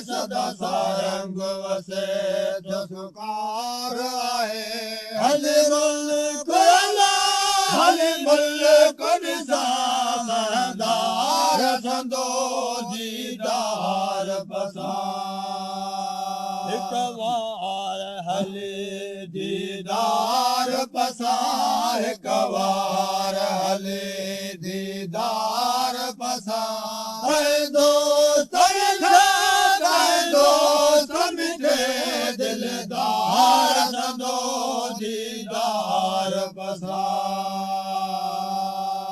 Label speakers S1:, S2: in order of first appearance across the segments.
S1: सदा सारंग वसे जो सुकार आहे हले मुल्क अल्लाह हले मुल्क निसार सरदार संदो दीदार पसा एक वार हले दीदार पसा एक वार हले दीदार पसा दोस्त दिलदार संदो दीदार पसा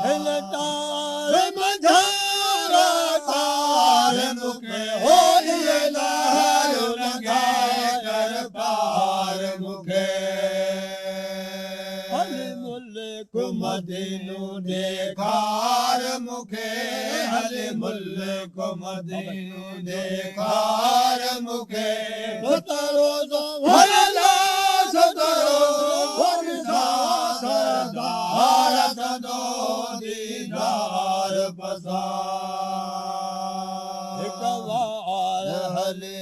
S1: हिलतार मंझारा तार मुखे हो ये लहर लगे कर पार मुखे हल मुल्क मदीनो देखार मुखे हल मुल्क मदीनो देखार मुखे सरदार संदो दीदार पसा एक वार हले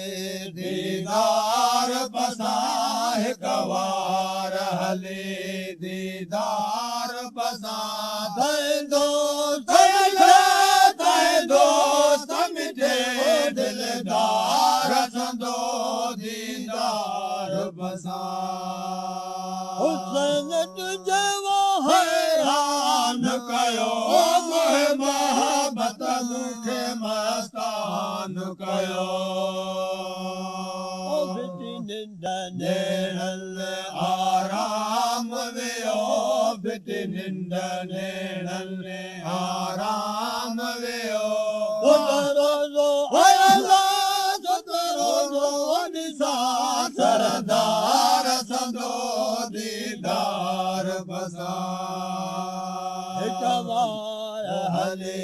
S1: दीदार पसा एक वार हले दीदार पसा दोस्त मिठे दिलदार संदो दीदार पसा हुस्न तुझे वो हैरान कयो मोहे मोहब्बत मुखे मस्तान कयो नेणल आराम वियो बिति निंड नेणल आराम वियो सरदार संदो दीदार पसा एक वार हले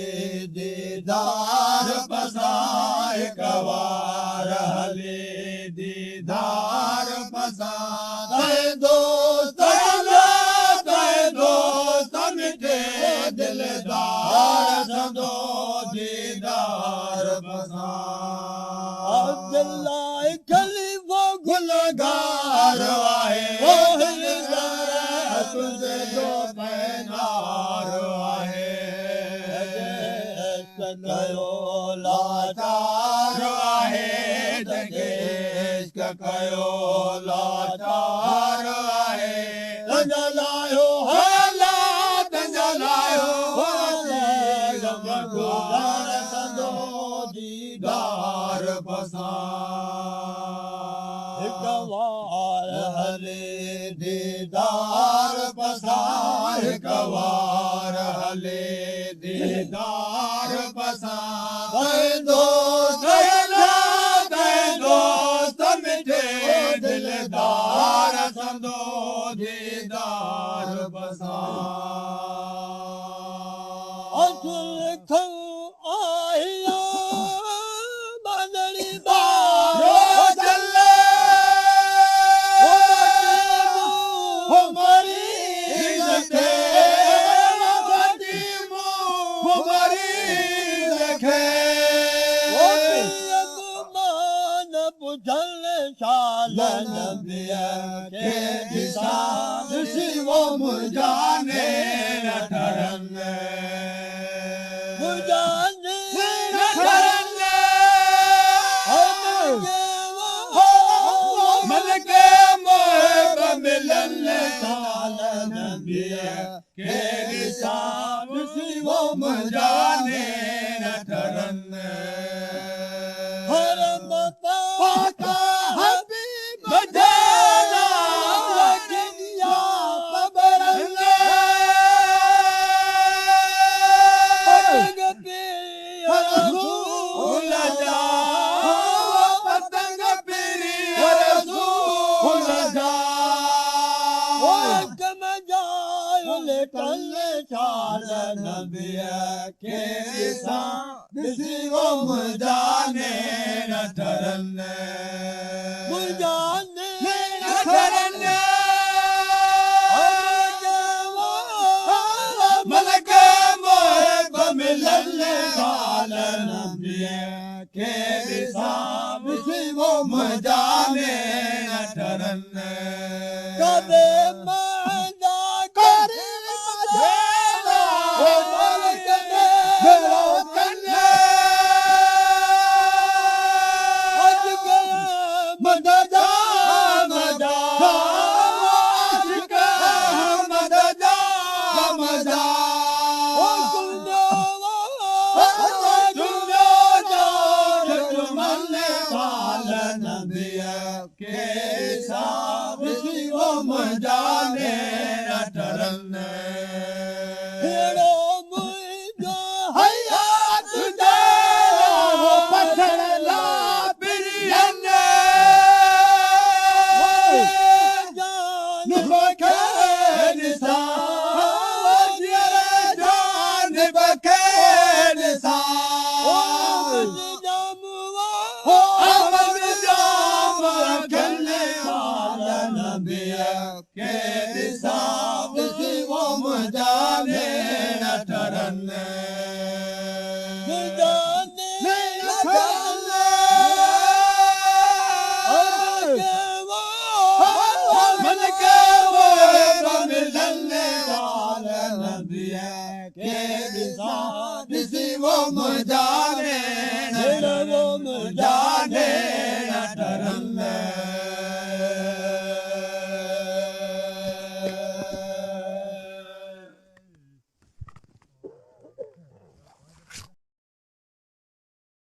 S1: दीदार पसा एक वार हले दीदार पसा दोस्त मिठे दिलदार संदो दीदार पसा अब्दुल्ला खलीफा गुलगार आए ओ हिलदार तुझे जो पैनार आए कयो लाचार आए जगेश कयो लाचार आए तंजलायो हालात तंजलायो गुलगार संदो दीदार पसा एक वार हले दीदार पसा एक वार हले दीदार पसा दोस्त मिठे दिलदार संदो दीदार पसा असुल खो आया बादली बारो चले हो मरीज थे हो मरीज थे गुमान बुझल शाल नबिया के दिशा दिशी वो मुरझाने न ठहरन मुरझाने न ठहरन मलके मोहब मिलन शाल नबिया के दिशा दिशी वो मुरझाने न ठहरन हरम पाका हबीब मदीना दुनिया खबरन पतंग पे रसूल जा पतंग पे रसूल जा वो कम जायो लेटल चाल नबिया के दिशा दिशी वो मुरझाने न ठहरन मुरझाने मजाने ठरन कदे मजा करे मजा ओ मालिक ने मेरा कन्ने आज के मजा जा मजा आज के मजा जा मजा ओ सुनो मजाने ठरन हेड़ो मुझो हयात दे पत्थर ला बिरियन जान बखे निसा जान बखे निसा हो अमर जाम रखने वाला नबिया के दिसाब वो मजाने ठरन मजाने ठरन मन के वो मिलने वाला नबिया के दिसाब वो मजाने वो मजा